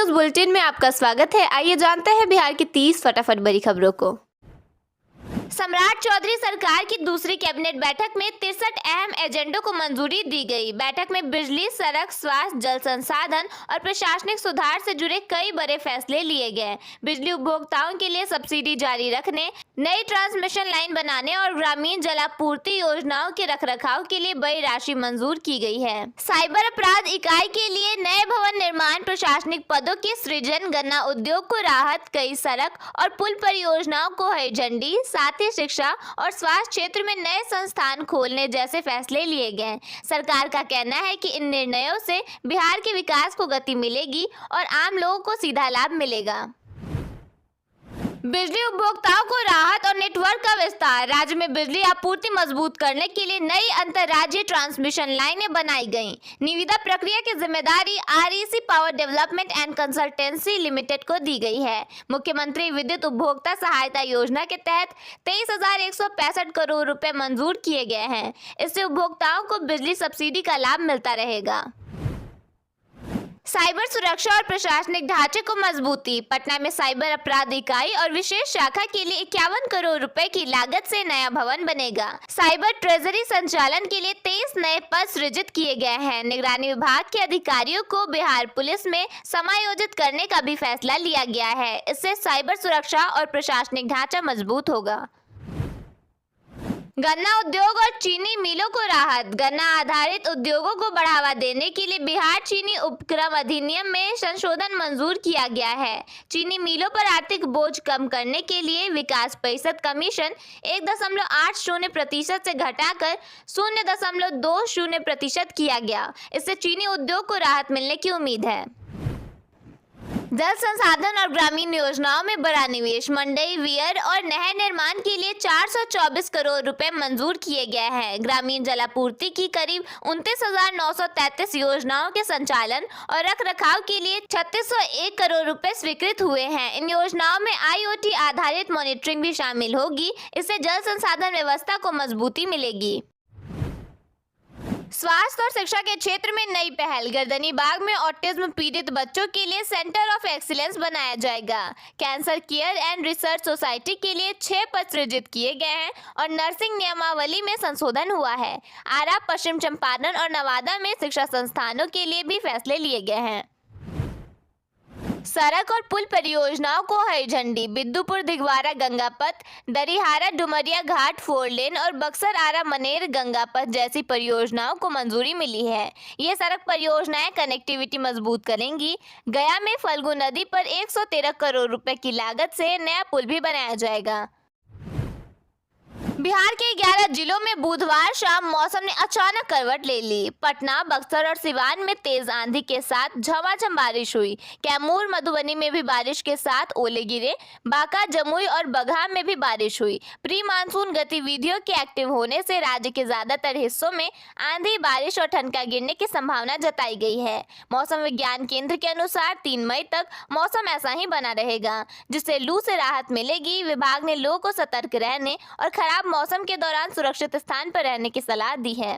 News bulletin में आपका स्वागत है। आइए जानते हैं बिहार की 30 फटाफट बड़ी खबरों को। सम्राट चौधरी सरकार की दूसरी कैबिनेट बैठक में 63 अहम एजेंडों को मंजूरी दी गई। बैठक में बिजली, सड़क, स्वास्थ्य, जल संसाधन और प्रशासनिक सुधार से जुड़े कई बड़े फैसले लिए गए। बिजली उपभोक्ताओं के लिए सब्सिडी जारी रखने, नई ट्रांसमिशन लाइन बनाने और ग्रामीण जलापूर्ति योजनाओं के रखरखाव के लिए बड़ी राशि मंजूर की गई है। साइबर अपराध इकाई के लिए नए भवन निर्माण, प्रशासनिक पदों के सृजन, गन्ना उद्योग को राहत, कई सड़क और पुल परियोजनाओं को हरी झंडी, साथ ही शिक्षा और स्वास्थ्य क्षेत्र में नए संस्थान खोलने जैसे फैसले लिए गए। सरकार का कहना है कि इन निर्णयों से बिहार के विकास को गति मिलेगी और आम लोगों को सीधा लाभ मिलेगा। बिजली उपभोक्ताओं को राहत और नेटवर्क का विस्तार। राज्य में बिजली आपूर्ति मजबूत करने के लिए नई अंतर्राज्यीय ट्रांसमिशन लाइनें बनाई गईं। निविदा प्रक्रिया की जिम्मेदारी REC power development and consultancy limited को दी गई है। मुख्यमंत्री विद्युत उपभोक्ता सहायता योजना के तहत 23,165 करोड़ रुपए मंजूर किए गए हैं। इससे उपभोक्ताओं को बिजली सब्सिडी का लाभ मिलता रहेगा। साइबर सुरक्षा और प्रशासनिक ढांचे को मजबूती। पटना में साइबर अपराध इकाई और विशेष शाखा के लिए 51 करोड़ रुपए की लागत से नया भवन बनेगा। साइबर ट्रेजरी संचालन के लिए 23 नए पद सृजित किए गए हैं। निगरानी विभाग के अधिकारियों को बिहार पुलिस में समायोजित करने का भी फैसला लिया गया है। इससे साइबर सुरक्षा और प्रशासनिक ढांचा मजबूत होगा। गन्ना उद्योग और चीनी मिलों को राहत। गन्ना आधारित उद्योगों को बढ़ावा देने के लिए बिहार चीनी उपक्रम अधिनियम में संशोधन मंजूर किया गया है। चीनी मिलों पर आर्थिक बोझ कम करने के लिए विकास परिषद कमीशन 1.80% से घटाकर 0.20% किया गया। इससे चीनी उद्योग को राहत मिलने की उम्मीद है। जल संसाधन और ग्रामीण योजनाओं में बड़ा निवेश। मंडई, वियर और नहर निर्माण के लिए 424 करोड़ रुपए मंजूर किए गए हैं। ग्रामीण जलापूर्ति की करीब 29,933 योजनाओं के संचालन और रखरखाव के लिए 3601 करोड़ रुपए स्वीकृत हुए हैं। इन योजनाओं में IoT आधारित मॉनिटरिंग भी शामिल होगी। इससे जल संसाधन व्यवस्था को मजबूती मिलेगी। स्वास्थ्य और शिक्षा के क्षेत्र में नई पहल। गर्दनीबाग में ऑटिज्म पीड़ित बच्चों के लिए सेंटर ऑफ एक्सीलेंस बनाया जाएगा। Cancer care and research society के लिए 6 पद सृजित किए गए हैं और नर्सिंग नियमावली में संशोधन हुआ है। आरा, पश्चिम चंपारण और नवादा में शिक्षा संस्थानों के लिए भी फैसले लिए गए हैं। सड़क और पुल परियोजनाओं को हरी झंडी। बिद्दुपुर दिघवारा गंगा पथ, दरिहारा डुमरिया घाट 4 लेन और बक्सर आरा मनेर गंगा पथ जैसी परियोजनाओं को मंजूरी मिली है। ये सड़क परियोजनाएं कनेक्टिविटी मजबूत करेंगी। गया में फल्गु नदी पर 113 करोड़ रुपए की लागत से नया पुल भी बनाया जाएगा। बिहार के 11 जिलों में बुधवार शाम मौसम ने अचानक करवट ले ली। पटना, बक्सर और सिवान में तेज आंधी के साथ झमाझम बारिश हुई। कैमूर, मधुबनी में भी बारिश के साथ ओले गिरे। बांका, जमुई और बगहा में भी बारिश हुई। प्री मानसून गतिविधियों के एक्टिव होने से राज्य के ज्यादातर हिस्सों में आंधी, बारिश और ठनका गिरने की संभावना जताई गई है। मौसम विज्ञान केंद्र के अनुसार 3 मई तक मौसम ऐसा ही बना रहेगा, जिससे लू से राहत मिलेगी। विभाग ने लोगों को सतर्क रहने और खराब मौसम के दौरान सुरक्षित स्थान पर रहने की सलाह दी है।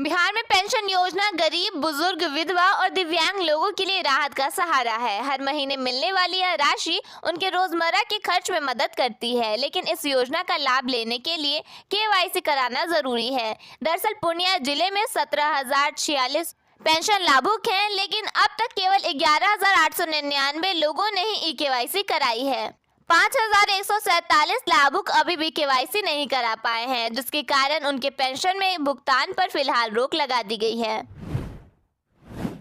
बिहार में पेंशन योजना गरीब, बुजुर्ग, विधवा और दिव्यांग लोगों के लिए राहत का सहारा है। हर महीने मिलने वाली यह राशि उनके रोजमर्रा के खर्च में मदद करती है, लेकिन इस योजना का लाभ लेने के लिए KYC कराना जरूरी है। दरअसल पूर्णिया जिले में 17,046 पेंशन लाभुक हैं, लेकिन अब तक केवल 11,899 लोगों ने ही KYC कराई है। 5,147 लाभुक अभी भी KYC नहीं करा पाए हैं, जिसके कारण उनके पेंशन में भुगतान पर फिलहाल रोक लगा दी गई है।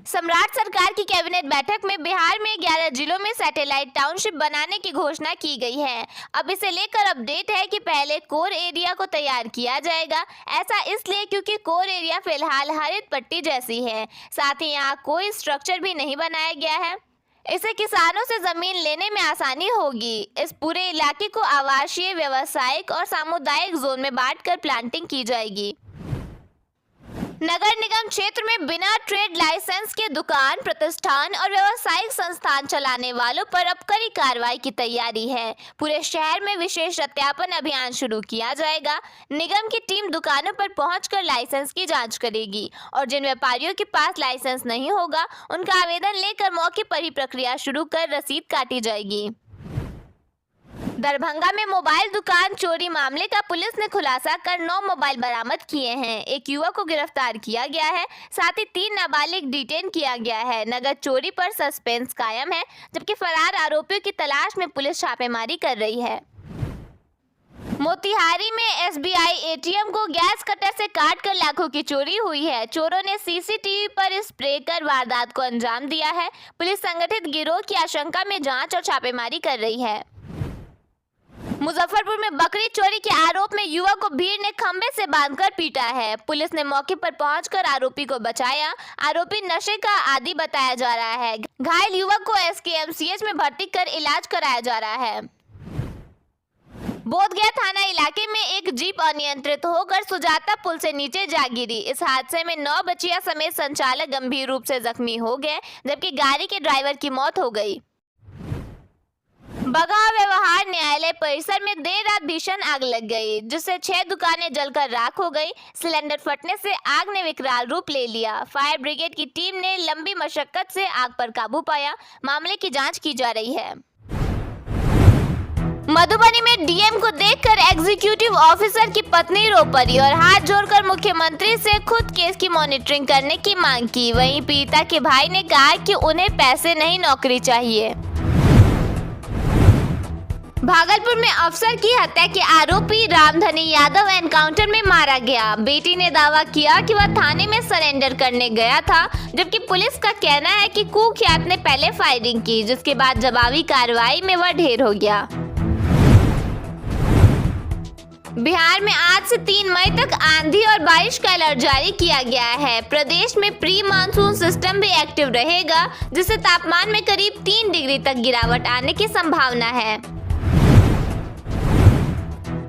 सम्राट सरकार की कैबिनेट बैठक में बिहार में 11 जिलों में सैटेलाइट टाउनशिप बनाने की घोषणा की गई है। अब इसे लेकर अपडेट है कि पहले कोर एरिया को तैयार किया जाएगा। ऐसा इसलिए क्योंकि कोर एरिया फिलहाल हरित पट्टी जैसी है, साथ ही यहाँ कोई स्ट्रक्चर भी नहीं बनाया गया है। इससे किसानों से जमीन लेने में आसानी होगी। इस पूरे इलाके को आवासीय, व्यावसायिक और सामुदायिक जोन में बांटकर प्लांटिंग की जाएगी। नगर निगम क्षेत्र में बिना ट्रेड लाइसेंस के दुकान, प्रतिष्ठान और व्यावसायिक संस्थान चलाने वालों पर अब कड़ी कार्रवाई की तैयारी है। पूरे शहर में विशेष सत्यापन अभियान शुरू किया जाएगा। निगम की टीम दुकानों पर पहुंचकर लाइसेंस की जांच करेगी और जिन व्यापारियों के पास लाइसेंस नहीं होगा उनका आवेदन लेकर मौके पर ही प्रक्रिया शुरू कर रसीद काटी जाएगी। दरभंगा में मोबाइल दुकान चोरी मामले का पुलिस ने खुलासा कर 9 मोबाइल बरामद किए हैं। एक युवक को गिरफ्तार किया गया है, साथ ही 3 नाबालिग डिटेन किया गया है। नगद चोरी पर सस्पेंस कायम है, जबकि फरार आरोपियों की तलाश में पुलिस छापेमारी कर रही है। मोतिहारी में एसबीआई एटीएम को गैस कटर से काटकर लाखों की चोरी हुई है। चोरों ने सीसीटीवी पर स्प्रे कर वारदात को अंजाम दिया है। पुलिस संगठित गिरोह की आशंका में जांच और छापेमारी कर रही है। मुजफ्फरपुर में बकरी चोरी के आरोप में युवक को भीड़ ने खंबे से बांधकर पीटा है। पुलिस ने मौके पर पहुंचकर आरोपी को बचाया। आरोपी नशे का आदी बताया जा रहा है। घायल युवक को एसकेएमसीएच में भर्ती कर इलाज कराया जा रहा है। बोधगया थाना इलाके में एक जीप अनियंत्रित होकर सुजाता पुल से नीचे जा गिरी। इस हादसे में 9 बच्चियां समेत संचालक गंभीर रूप से जख्मी हो गए, जबकि गाड़ी के ड्राइवर की मौत हो गई। बगहा व्यवहार न्यायालय परिसर में देर रात भीषण आग लग गई, जिससे 6 दुकानें जलकर राख हो गई। सिलेंडर फटने से आग ने विकराल रूप ले लिया। फायर ब्रिगेड की टीम ने लंबी मशक्कत से आग पर काबू पाया। मामले की जांच की जा रही है। मधुबनी में डीएम को देखकर एग्जीक्यूटिव ऑफिसर की पत्नी रो पड़ी और हाथ जोड़कर मुख्यमंत्री से खुद केस की मॉनिटरिंग करने की मांग की। वहीं पीड़िता के भाई ने कहा कि उन्हें पैसे नहीं, नौकरी चाहिए। भागलपुर में अफसर की हत्या के आरोपी रामधनी यादव एनकाउंटर में मारा गया। बेटी ने दावा किया कि वह थाने में सरेंडर करने गया था, जबकि पुलिस का कहना है कि कुख्यात ने पहले फायरिंग की, जिसके बाद जवाबी कार्रवाई में वह ढेर हो गया। बिहार में आज से 3 मई तक आंधी और बारिश का अलर्ट जारी किया गया है। प्रदेश में प्री मानसून सिस्टम भी एक्टिव रहेगा, जिससे तापमान में करीब 3 डिग्री तक गिरावट आने की संभावना है।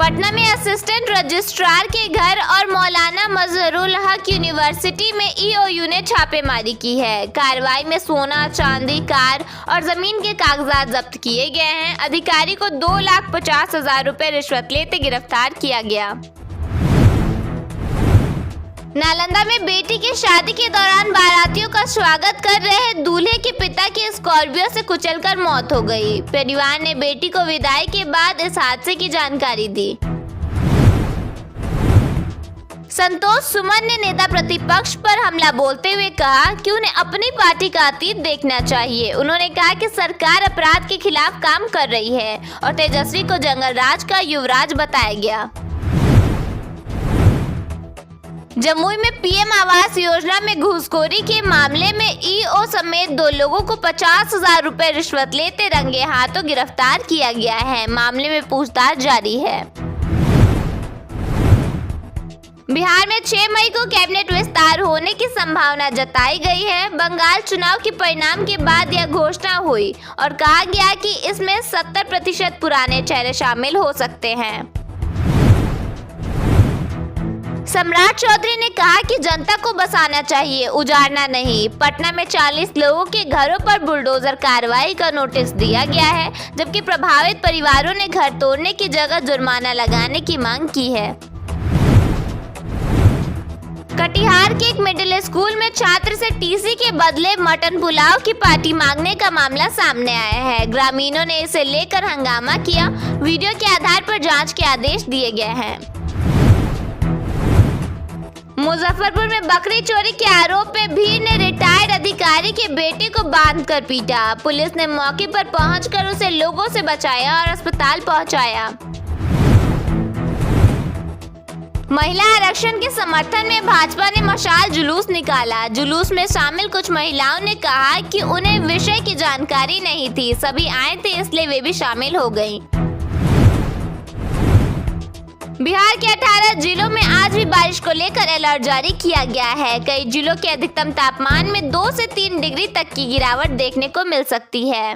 पटना में असिस्टेंट रजिस्ट्रार के घर और मौलाना मजहरुल हक यूनिवर्सिटी में ईओयू ने छापेमारी की है। कार्रवाई में सोना, चांदी, कार और जमीन के कागजात जब्त किए गए हैं। अधिकारी को 2,50,000 रुपए रिश्वत लेते गिरफ्तार किया गया। नालंदा में बेटी की शादी के दौरान बारातियों का स्वागत कर रहे दूल्हे के पिता की स्कॉर्पियो से कुचलकर मौत हो गई। परिवार ने बेटी को विदाई के बाद इस हादसे की जानकारी दी। संतोष सुमन ने नेता प्रतिपक्ष पर हमला बोलते हुए कहा कि उन्हें अपनी पार्टी का अतीत देखना चाहिए। उन्होंने कहा कि सरकार अपराध के खिलाफ काम कर रही है और तेजस्वी को जंगल राज का युवराज बताया गया। जमुई में पीएम आवास योजना में घूसखोरी के मामले में ईओ समेत 2 लोगों को 50,000 रुपए रिश्वत लेते रंगे हाथों गिरफ्तार किया गया है। मामले में पूछताछ जारी है। बिहार में 6 मई को कैबिनेट विस्तार होने की संभावना जताई गई है। बंगाल चुनाव के परिणाम के बाद यह घोषणा हुई और कहा गया कि इसमें 70% पुराने चेहरे शामिल हो सकते हैं। सम्राट चौधरी ने कहा कि जनता को बसाना चाहिए, उजाड़ना नहीं। पटना में 40 लोगों के घरों पर बुलडोजर कार्रवाई का नोटिस दिया गया है, जबकि प्रभावित परिवारों ने घर तोड़ने की जगह जुर्माना लगाने की मांग की है। कटिहार के एक मिडिल स्कूल में छात्र से टीसी के बदले मटन पुलाव की पार्टी मांगने का मामला सामने आया है। ग्रामीणों ने इसे लेकर हंगामा किया। वीडियो के आधार पर जांच के आदेश दिए गए हैं। मुजफ्फरपुर में बकरी चोरी के आरोप में भीड़ ने रिटायर्ड अधिकारी के बेटे को बांधकर पीटा। पुलिस ने मौके पर पहुंचकर उसे लोगों से बचाया और अस्पताल पहुंचाया। महिला आरक्षण के समर्थन में भाजपा ने मशाल जुलूस निकाला। जुलूस में शामिल कुछ महिलाओं ने कहा कि उन्हें विषय की जानकारी नहीं थी, सभी आए थे इसलिए वे भी शामिल हो गईं। बिहार के 18 जिलों में आज भी बारिश को लेकर अलर्ट जारी किया गया है। कई जिलों के अधिकतम तापमान में 2 से 3 डिग्री तक की गिरावट देखने को मिल सकती है।